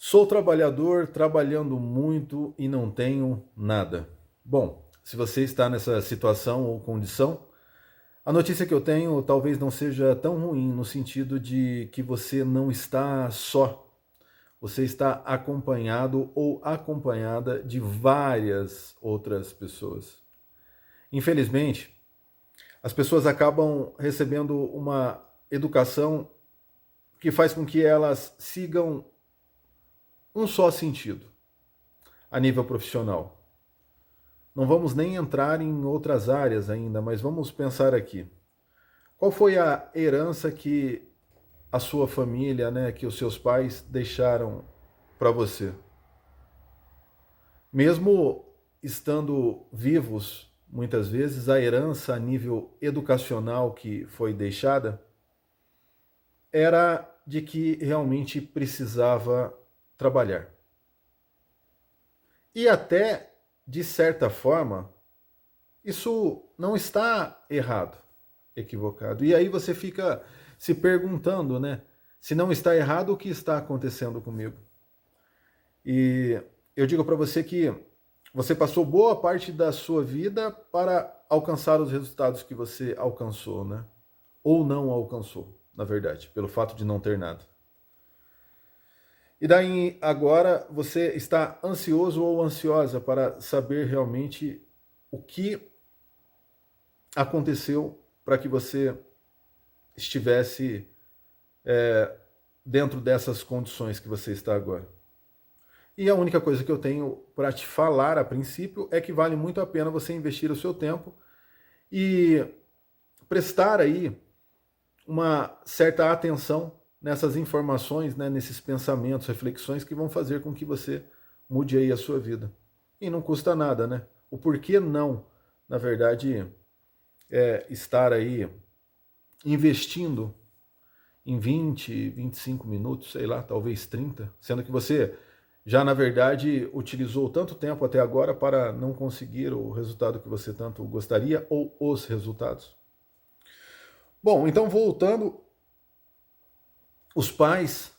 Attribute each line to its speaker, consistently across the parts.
Speaker 1: Sou trabalhador, trabalhando muito e não tenho nada. Bom, se você está nessa situação ou condição, a notícia que eu tenho talvez não seja tão ruim, no sentido de que você não está só. Você está acompanhado ou acompanhada de várias outras pessoas. Infelizmente, as pessoas acabam recebendo uma educação que faz com que elas sigam um só sentido a nível profissional. Não vamos nem entrar em outras áreas ainda, mas vamos pensar aqui. Qual foi a herança que a sua família, né, que os seus pais deixaram para você? Mesmo estando vivos, muitas vezes, a herança a nível educacional que foi deixada era de que realmente precisava trabalhar. E até, de certa forma, isso não está errado, equivocado. E aí você fica se perguntando, né? Se não está errado, o que está acontecendo comigo? E eu digo para você que você passou boa parte da sua vida para alcançar os resultados que você alcançou, né? Ou não alcançou, na verdade, pelo fato de não ter nada. E daí agora você está ansioso ou ansiosa para saber realmente o que aconteceu para que você estivesse dentro dessas condições que você está agora. E a única coisa que eu tenho para te falar a princípio é que vale muito a pena você investir o seu tempo e prestar aí uma certa atenção nessas informações, né, nesses pensamentos, reflexões que vão fazer com que você mude aí a sua vida. E não custa nada, né? O porquê não, na verdade, estar aí investindo em 20, 25 minutos, sei lá, talvez 30, sendo que você já, na verdade, utilizou tanto tempo até agora para não conseguir o resultado que você tanto gostaria ou os resultados. Bom, então voltando, os pais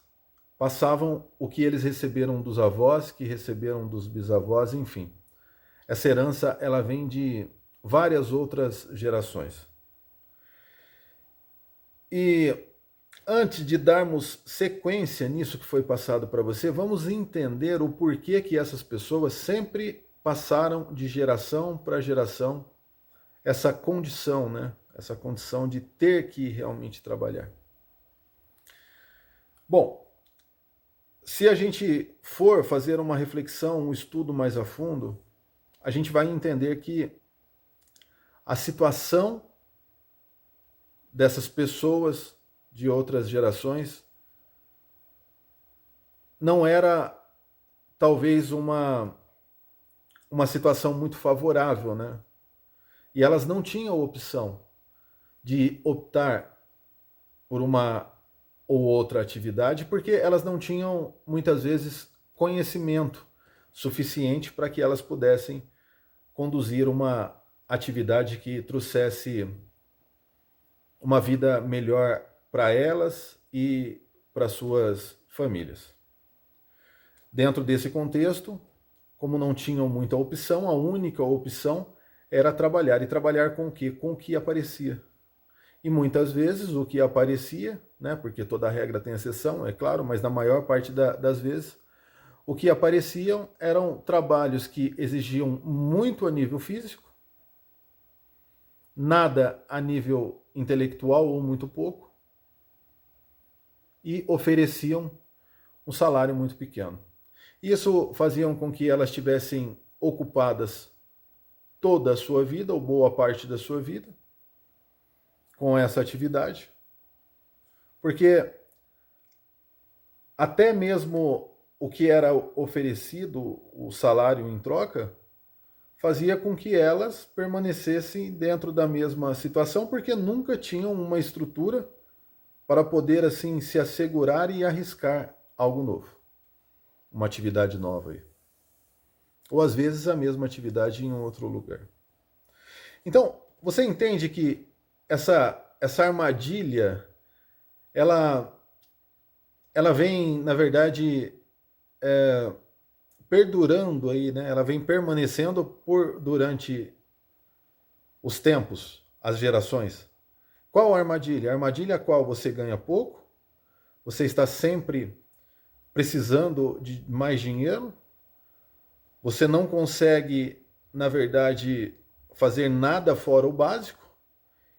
Speaker 1: passavam o que eles receberam dos avós, que receberam dos bisavós, enfim. Essa herança ela vem de várias outras gerações. E antes de darmos sequência nisso que foi passado para você, vamos entender o porquê que essas pessoas sempre passaram de geração para geração essa condição, né? Essa condição de ter que realmente trabalhar. Bom, se a gente for fazer uma reflexão, um estudo mais a fundo, a gente vai entender que a situação dessas pessoas de outras gerações não era talvez uma situação muito favorável, né? E elas não tinham opção de optar por uma ou outra atividade porque elas não tinham muitas vezes conhecimento suficiente para que elas pudessem conduzir uma atividade que trouxesse uma vida melhor para elas e para suas famílias. Dentro desse contexto, como não tinham muita opção, a única opção era trabalhar. E trabalhar com o quê? Com o que aparecia. E muitas vezes o que aparecia, né, porque toda regra tem exceção, é claro, mas na maior parte das vezes, o que apareciam eram trabalhos que exigiam muito a nível físico, nada a nível intelectual ou muito pouco, e ofereciam um salário muito pequeno. Isso fazia com que elas estivessem ocupadas toda a sua vida, ou boa parte da sua vida, com essa atividade, porque até mesmo o que era oferecido, o salário em troca, fazia com que elas permanecessem dentro da mesma situação, porque nunca tinham uma estrutura para poder assim se assegurar e arriscar algo novo, uma atividade nova aí. Ou às vezes a mesma atividade em um outro lugar. Então, você entende que essa armadilha, ela vem, na verdade, perdurando aí, né? Ela vem permanecendo durante os tempos, as gerações. Qual a armadilha? A armadilha a qual você ganha pouco, você está sempre precisando de mais dinheiro, você não consegue, na verdade, fazer nada fora o básico,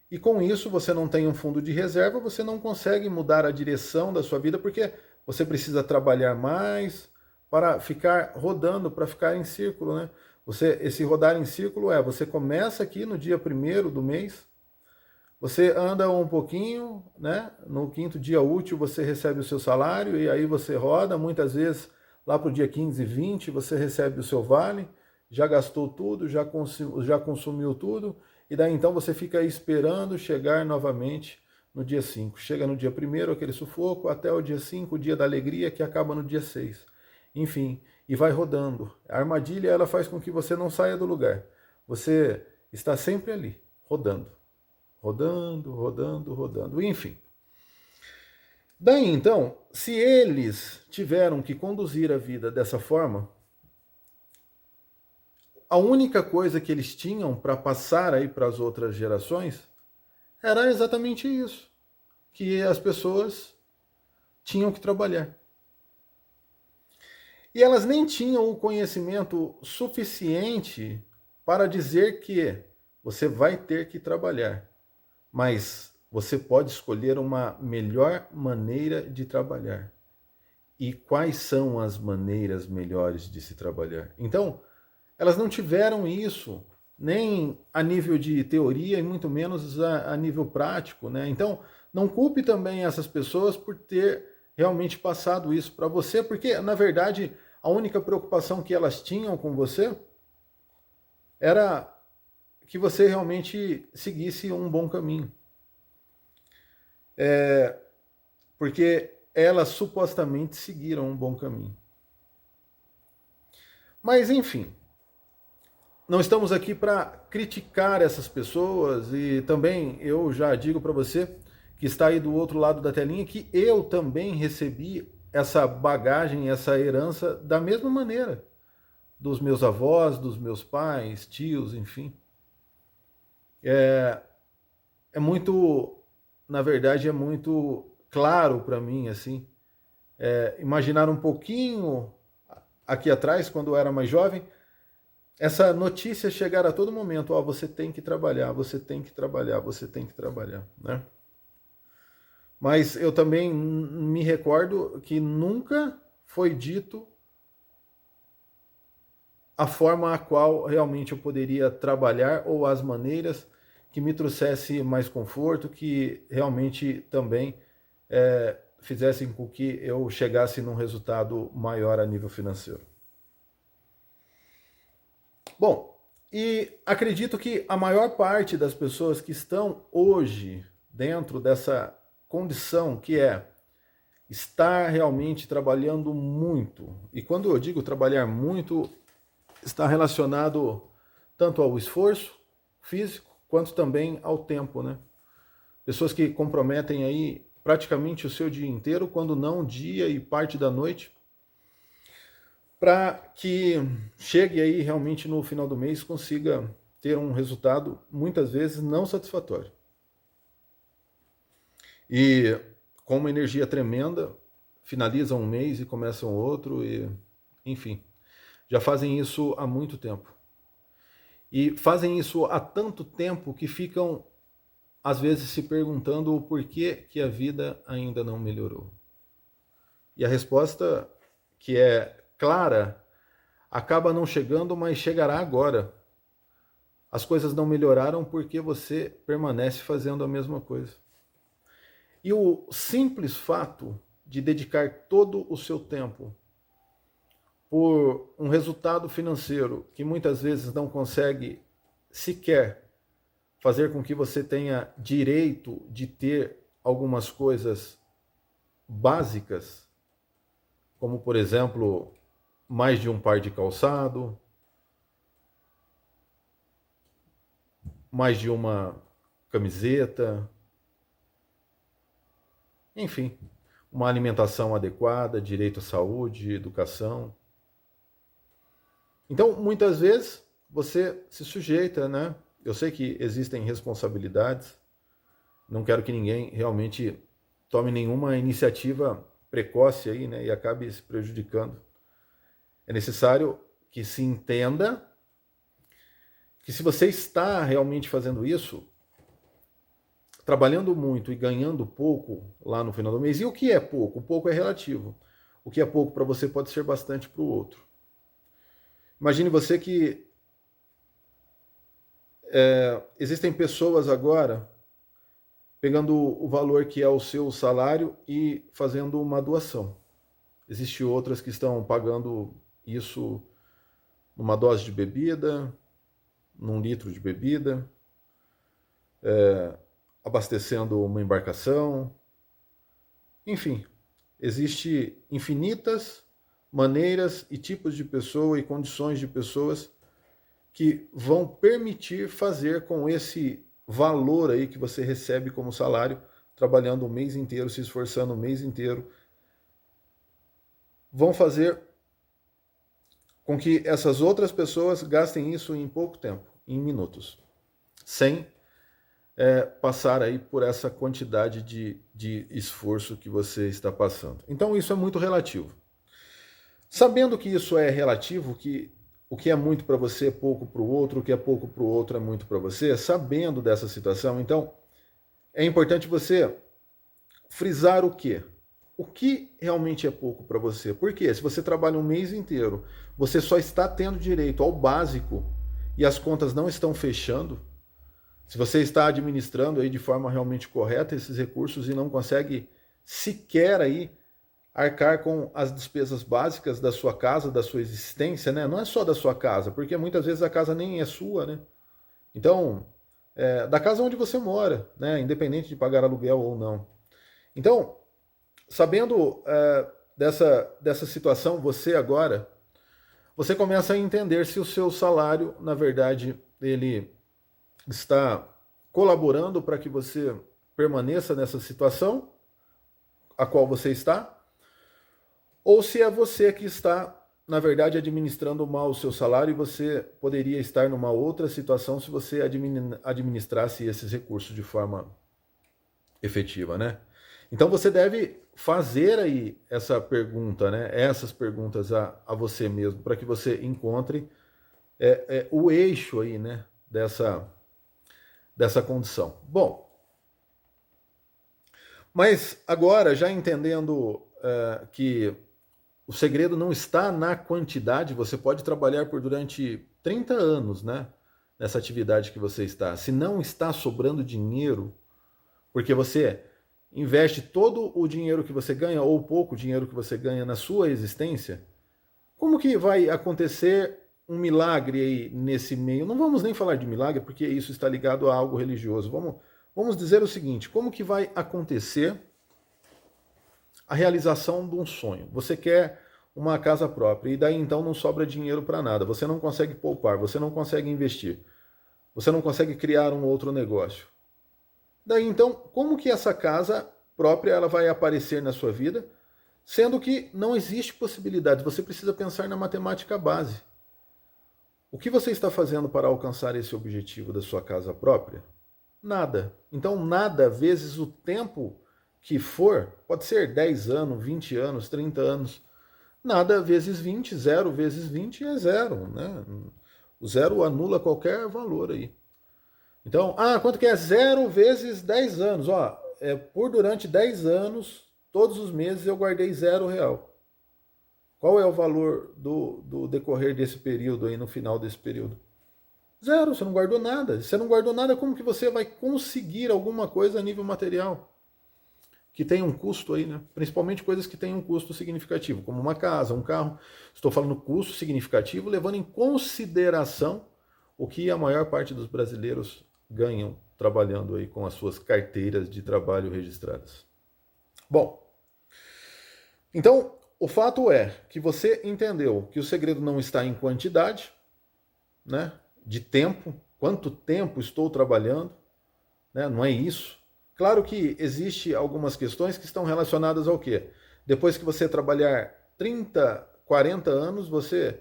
Speaker 1: e com isso você não tem um fundo de reserva, você não consegue mudar a direção da sua vida, porque você precisa trabalhar mais para ficar rodando, para ficar em círculo, né? Esse rodar em círculo você começa aqui no dia 1º do mês, você anda um pouquinho, né? No 5º dia útil você recebe o seu salário e aí você roda, muitas vezes lá para o dia 15, 20 você recebe o seu vale, já gastou tudo, já consumiu tudo, e daí então você fica aí esperando chegar novamente no dia 5. Chega no dia 1º aquele sufoco, até o dia 5, o dia da alegria, que acaba no dia 6. Enfim, e vai rodando. A armadilha ela faz com que você não saia do lugar. Você está sempre ali, rodando. Rodando, rodando, rodando, enfim. Daí então, se eles tiveram que conduzir a vida dessa forma, a única coisa que eles tinham para passar aí para as outras gerações era exatamente isso, que as pessoas tinham que trabalhar. E elas nem tinham o conhecimento suficiente para dizer que você vai ter que trabalhar, mas você pode escolher uma melhor maneira de trabalhar. E quais são as maneiras melhores de se trabalhar? Então, elas não tiveram isso, nem a nível de teoria e muito menos a nível prático, né? Então, não culpe também essas pessoas por ter realmente passado isso para você, porque, na verdade, a única preocupação que elas tinham com você era que você realmente seguisse um bom caminho. Porque elas supostamente seguiram um bom caminho. Mas, enfim, não estamos aqui para criticar essas pessoas e também eu já digo para você que está aí do outro lado da telinha que eu também recebi essa bagagem, essa herança da mesma maneira dos meus avós, dos meus pais, tios, enfim. É muito, na verdade, é muito claro para mim, assim, imaginar um pouquinho aqui atrás, quando eu era mais jovem, essa notícia chegar a todo momento, ó, você tem que trabalhar, você tem que trabalhar, você tem que trabalhar, né? Mas eu também me recordo que nunca foi dito a forma a qual realmente eu poderia trabalhar ou as maneiras que me trouxesse mais conforto, que realmente também fizessem com que eu chegasse num resultado maior a nível financeiro. Bom, e acredito que a maior parte das pessoas que estão hoje dentro dessa condição que é estar realmente trabalhando muito, e quando eu digo trabalhar muito, está relacionado tanto ao esforço físico quanto também ao tempo, né? Pessoas que comprometem aí praticamente o seu dia inteiro, quando não dia e parte da noite, para que chegue aí realmente no final do mês consiga ter um resultado muitas vezes não satisfatório. E com uma energia tremenda, finalizam um mês e começam outro e, enfim, já fazem isso há muito tempo. E fazem isso há tanto tempo que ficam às vezes se perguntando o porquê que a vida ainda não melhorou. E a resposta, que é clara, acaba não chegando, mas chegará agora. As coisas não melhoraram porque você permanece fazendo a mesma coisa. E o simples fato de dedicar todo o seu tempo por um resultado financeiro que muitas vezes não consegue sequer fazer com que você tenha direito de ter algumas coisas básicas, como por exemplo, mais de um par de calçado, mais de uma camiseta, enfim, uma alimentação adequada, direito à saúde, educação. Então, muitas vezes, você se sujeita, né? Eu sei que existem responsabilidades, não quero que ninguém realmente tome nenhuma iniciativa precoce aí, né? E acabe se prejudicando. É necessário que se entenda que se você está realmente fazendo isso, trabalhando muito e ganhando pouco lá no final do mês, e o que é pouco? O pouco é relativo. O que é pouco para você pode ser bastante para o outro. Imagine você que existem pessoas agora pegando o valor que é o seu salário e fazendo uma doação. Existem outras que estão pagando isso numa dose de bebida, num litro de bebida, abastecendo uma embarcação. Enfim, existem infinitas maneiras e tipos de pessoa e condições de pessoas que vão permitir fazer com esse valor aí que você recebe como salário, trabalhando o mês inteiro, se esforçando o mês inteiro, vão fazer com que essas outras pessoas gastem isso em pouco tempo, em minutos, sem passar aí por essa quantidade de esforço que você está passando. Então isso é muito relativo. Sabendo que isso é relativo, que o que é muito para você é pouco para o outro, o que é pouco para o outro é muito para você, sabendo dessa situação, então é importante você frisar o quê? O que realmente é pouco para você? Porque se você trabalha um mês inteiro, você só está tendo direito ao básico e as contas não estão fechando, se você está administrando aí de forma realmente correta esses recursos e não consegue sequer aí arcar com as despesas básicas da sua casa, da sua existência, né? Não é só da sua casa, porque muitas vezes a casa nem é sua, né? Então, da casa onde você mora, né? Independente de pagar aluguel ou não. Então, sabendo dessa situação, você agora, você começa a entender se o seu salário, na verdade, ele está colaborando para que você permaneça nessa situação a qual você está, ou se é você que está, na verdade, administrando mal o seu salário e você poderia estar numa outra situação se você administrasse esses recursos de forma efetiva, né? Então você deve fazer aí essa pergunta, né? Essas perguntas a você mesmo, para que você encontre o eixo aí, né? Dessa condição. Bom, mas agora, já entendendo que o segredo não está na quantidade, você pode trabalhar por durante 30 anos, né? Nessa atividade que você está. Se não está sobrando dinheiro, porque você investe todo o dinheiro que você ganha, ou pouco dinheiro que você ganha na sua existência, como que vai acontecer um milagre aí nesse meio? Não vamos nem falar de milagre, porque isso está ligado a algo religioso. Vamos dizer o seguinte, como que vai acontecer a realização de um sonho? Você quer uma casa própria e daí então não sobra dinheiro para nada. Você não consegue poupar, você não consegue investir, você não consegue criar um outro negócio. Daí então, como que essa casa própria ela vai aparecer na sua vida, sendo que não existe possibilidade? Você precisa pensar na matemática base. O que você está fazendo para alcançar esse objetivo da sua casa própria? Nada. Então, nada vezes o tempo que for, pode ser 10 anos, 20 anos, 30 anos. Nada vezes 20, zero vezes 20 é zero, né? O zero anula qualquer valor aí. Então, quanto que é zero vezes 10 anos? Ó, por durante 10 anos, todos os meses eu guardei R$0. Qual é o valor do decorrer desse período aí, no final desse período? Zero, você não guardou nada. Se você não guardou nada, como que você vai conseguir alguma coisa a nível material? Que tem um custo aí, né? Principalmente coisas que têm um custo significativo, como uma casa, um carro. Estou falando custo significativo, levando em consideração o que a maior parte dos brasileiros ganham trabalhando aí com as suas carteiras de trabalho registradas. Bom, então o fato é que você entendeu que o segredo não está em quantidade, né? De tempo, quanto tempo estou trabalhando, né? Não é isso. Claro que existe algumas questões que estão relacionadas ao quê? Depois que você trabalhar 30, 40 anos, você...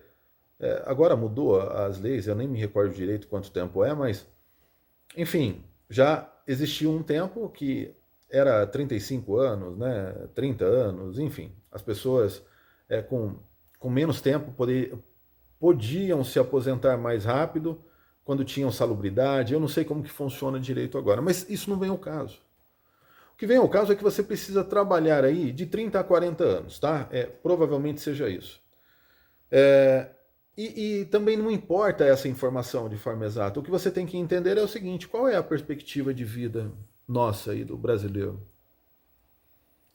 Speaker 1: agora mudou as leis, eu nem me recordo direito quanto tempo é, mas... Enfim, já existia um tempo que era 35 anos, né, 30 anos, enfim. As pessoas com menos tempo podiam se aposentar mais rápido quando tinham salubridade. Eu não sei como que funciona direito agora, mas isso não vem ao caso. O que vem ao caso é que você precisa trabalhar aí de 30 a 40 anos, tá? Provavelmente seja isso. E também não importa essa informação de forma exata. O que você tem que entender é o seguinte: qual é a perspectiva de vida nossa aí do brasileiro?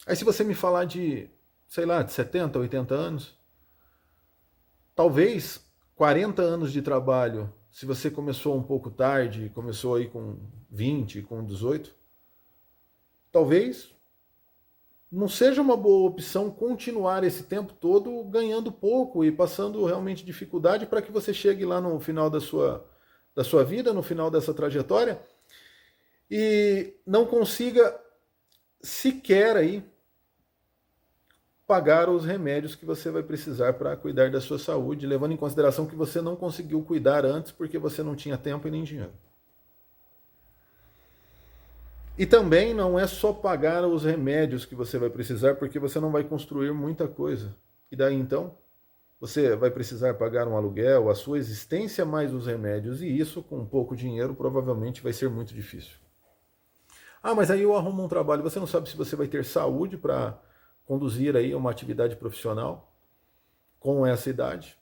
Speaker 1: Aí se você me falar de, sei lá, de 70, 80 anos, talvez 40 anos de trabalho, se você começou um pouco tarde, começou aí com 20, com 18, talvez não seja uma boa opção continuar esse tempo todo ganhando pouco e passando realmente dificuldade para que você chegue lá no final da sua vida, no final dessa trajetória, e não consiga sequer aí pagar os remédios que você vai precisar para cuidar da sua saúde, levando em consideração que você não conseguiu cuidar antes porque você não tinha tempo e nem dinheiro. E também não é só pagar os remédios que você vai precisar, porque você não vai construir muita coisa. E daí então, você vai precisar pagar um aluguel, a sua existência mais os remédios, e isso com pouco dinheiro provavelmente vai ser muito difícil. Ah, mas aí eu arrumo um trabalho. Você não sabe se você vai ter saúde para conduzir aí uma atividade profissional com essa idade.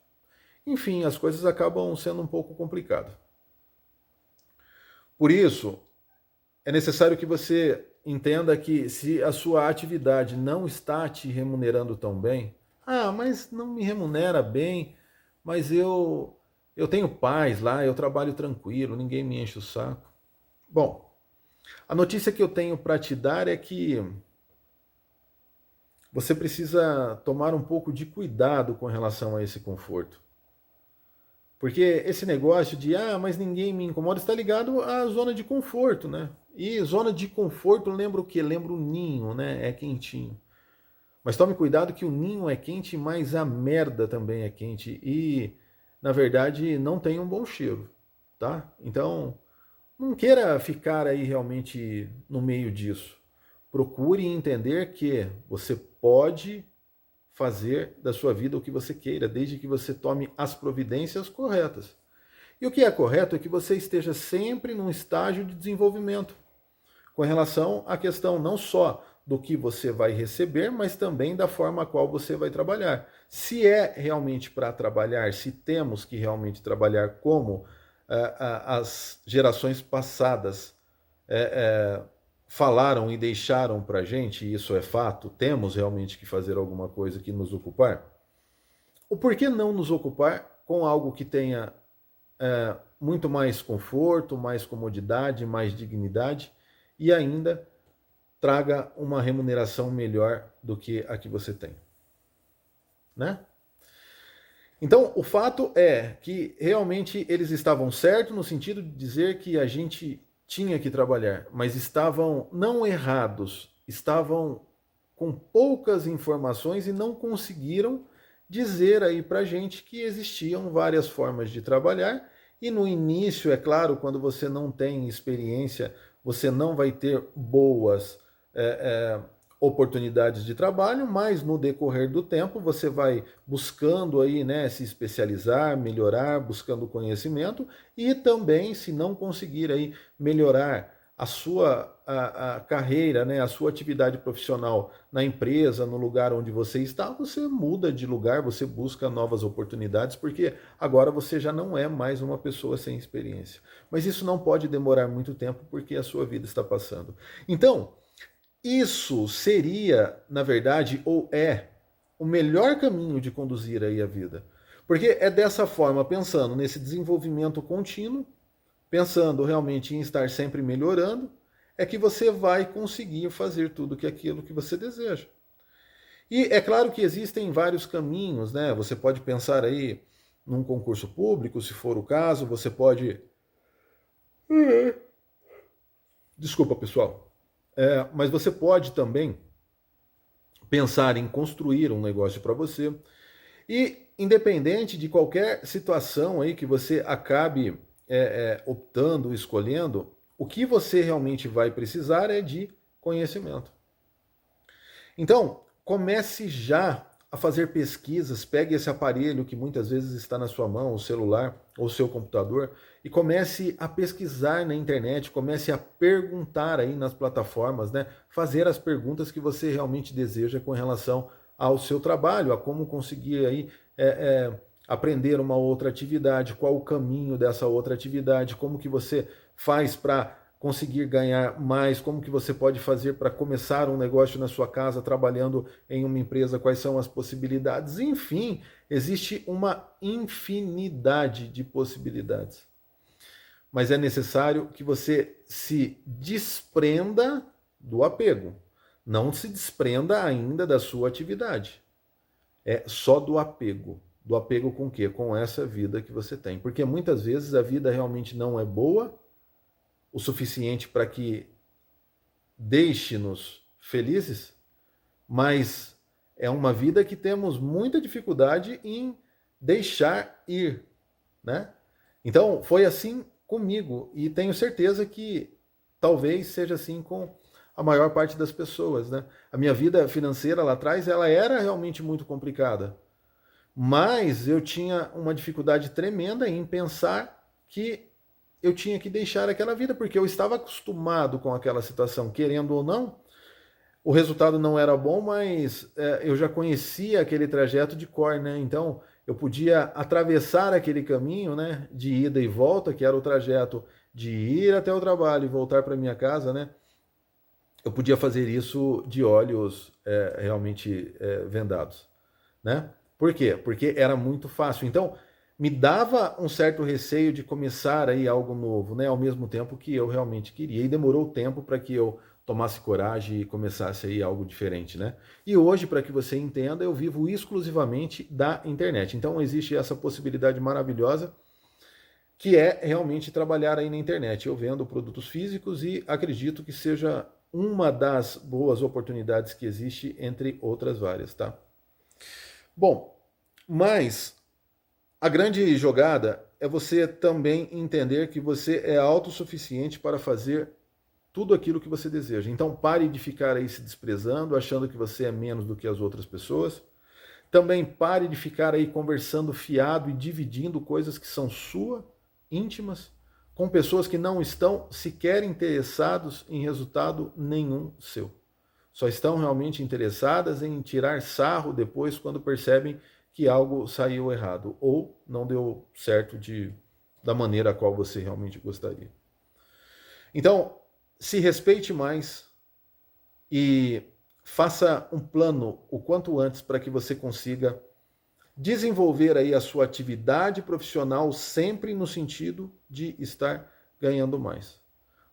Speaker 1: Enfim, as coisas acabam sendo um pouco complicadas. Por isso, é necessário que você entenda que se a sua atividade não está te remunerando tão bem, mas não me remunera bem, mas eu tenho paz lá, eu trabalho tranquilo, ninguém me enche o saco. Bom, a notícia que eu tenho para te dar é que você precisa tomar um pouco de cuidado com relação a esse conforto. Porque esse negócio de, mas ninguém me incomoda, está ligado à zona de conforto, né? E zona de conforto lembra o quê? Lembra o ninho, né? É quentinho. Mas tome cuidado que o ninho é quente, mas a merda também é quente. E, na verdade, não tem um bom cheiro, tá? Então, não queira ficar aí realmente no meio disso. Procure entender que você pode fazer da sua vida o que você queira, desde que você tome as providências corretas. E o que é correto é que você esteja sempre num estágio de desenvolvimento, com relação à questão não só do que você vai receber, mas também da forma a qual você vai trabalhar. Se é realmente para trabalhar, se temos que realmente trabalhar como as gerações passadas falaram e deixaram para a gente, e isso é fato, temos realmente que fazer alguma coisa que nos ocupar. O porquê não nos ocupar com algo que tenha muito mais conforto, mais comodidade, mais dignidade e ainda traga uma remuneração melhor do que a que você tem, né? Então, o fato é que realmente eles estavam certos no sentido de dizer que a gente tinha que trabalhar, mas estavam não errados, estavam com poucas informações e não conseguiram dizer aí pra gente que existiam várias formas de trabalhar. E no início, é claro, quando você não tem experiência, você não vai ter boas oportunidades de trabalho, mas no decorrer do tempo você vai buscando aí, né, se especializar, melhorar, buscando conhecimento e também, se não conseguir aí melhorar a sua a carreira, né, a sua atividade profissional na empresa, no lugar onde você está, você muda de lugar, você busca novas oportunidades, porque agora você já não é mais uma pessoa sem experiência. Mas isso não pode demorar muito tempo, porque a sua vida está passando. Então, isso seria, na verdade, ou é o melhor caminho de conduzir aí a vida. Porque é dessa forma, pensando nesse desenvolvimento contínuo, pensando realmente em estar sempre melhorando, é que você vai conseguir fazer tudo aquilo que você deseja. E é claro que existem vários caminhos, né? Você pode pensar aí num concurso público, se for o caso, você pode... Desculpa, pessoal. Mas você pode também pensar em construir um negócio para você. E independente de qualquer situação aí que você acabe optando, escolhendo, o que você realmente vai precisar é de conhecimento. Então, comece já a fazer pesquisas, pegue esse aparelho que muitas vezes está na sua mão, o celular ou o seu computador, e comece a pesquisar na internet, comece a perguntar aí nas plataformas, né? Fazer as perguntas que você realmente deseja com relação ao seu trabalho, a como conseguir aí aprender uma outra atividade, qual o caminho dessa outra atividade, como que você faz para conseguir ganhar mais, como que você pode fazer para começar um negócio na sua casa, trabalhando em uma empresa, quais são as possibilidades, enfim, existe uma infinidade de possibilidades. Mas é necessário que você se desprenda do apego. Não se desprenda ainda da sua atividade. É só do apego. Do apego com o quê? Com essa vida que você tem. Porque muitas vezes a vida realmente não é boa o suficiente para que deixe-nos felizes, mas é uma vida que temos muita dificuldade em deixar ir, né? Então, foi assim comigo e tenho certeza que talvez seja assim com a maior parte das pessoas, né? A minha vida financeira lá atrás, ela era realmente muito complicada, mas eu tinha uma dificuldade tremenda em pensar que eu tinha que deixar aquela vida, porque eu estava acostumado com aquela situação, querendo ou não. O resultado não era bom, mas eu já conhecia aquele trajeto de cor, né? Então eu podia atravessar aquele caminho, né, de ida e volta, que era o trajeto de ir até o trabalho e voltar para minha casa, né? Eu podia fazer isso de olhos realmente vendados, né? Por quê? Porque era muito fácil. Então, me dava um certo receio de começar aí algo novo, né? Ao mesmo tempo que eu realmente queria. E demorou tempo para que eu tomasse coragem e começasse aí algo diferente, né? E hoje, para que você entenda, eu vivo exclusivamente da internet. Então, existe essa possibilidade maravilhosa que é realmente trabalhar aí na internet. Eu vendo produtos físicos e acredito que seja uma das boas oportunidades que existe, entre outras várias, tá? Bom, mas a grande jogada é você também entender que você é autossuficiente para fazer tudo aquilo que você deseja. Então pare de ficar aí se desprezando, achando que você é menos do que as outras pessoas. Também pare de ficar aí conversando fiado e dividindo coisas que são suas, íntimas, com pessoas que não estão sequer interessados em resultado nenhum seu. Só estão realmente interessadas em tirar sarro depois quando percebem que algo saiu errado ou não deu certo da maneira a qual você realmente gostaria. Então, se respeite mais e faça um plano o quanto antes para que você consiga desenvolver aí a sua atividade profissional sempre no sentido de estar ganhando mais.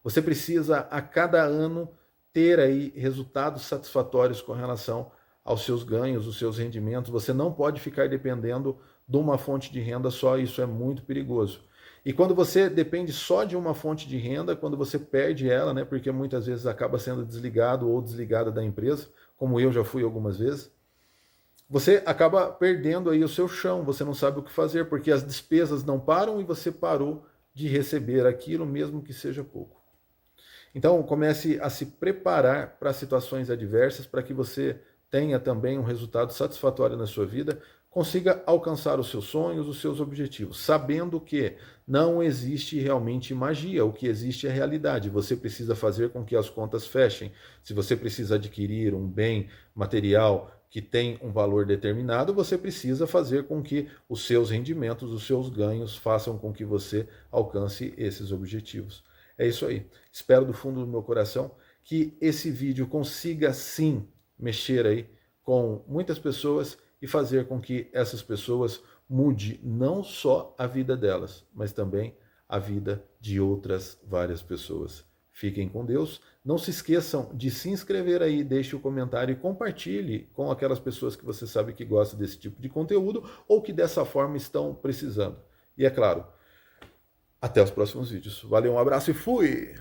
Speaker 1: Você precisa a cada ano ter aí resultados satisfatórios com relação aos seus ganhos, os seus rendimentos. Você não pode ficar dependendo de uma fonte de renda só, isso é muito perigoso. E quando você depende só de uma fonte de renda, quando você perde ela, né, porque muitas vezes acaba sendo desligado ou desligada da empresa, como eu já fui algumas vezes, você acaba perdendo aí o seu chão, você não sabe o que fazer, porque as despesas não param e você parou de receber aquilo, mesmo que seja pouco. Então, comece a se preparar para situações adversas, para que você tenha também um resultado satisfatório na sua vida, consiga alcançar os seus sonhos, os seus objetivos, sabendo que não existe realmente magia, o que existe é realidade. Você precisa fazer com que as contas fechem. Se você precisa adquirir um bem material que tem um valor determinado, você precisa fazer com que os seus rendimentos, os seus ganhos façam com que você alcance esses objetivos. É isso aí. Espero do fundo do meu coração que esse vídeo consiga sim mexer aí com muitas pessoas e fazer com que essas pessoas mude não só a vida delas, mas também a vida de outras várias pessoas. Fiquem com Deus. Não se esqueçam de se inscrever aí, deixe o comentário e compartilhe com aquelas pessoas que você sabe que gostam desse tipo de conteúdo ou que dessa forma estão precisando. E é claro, até os próximos vídeos. Valeu, um abraço e fui!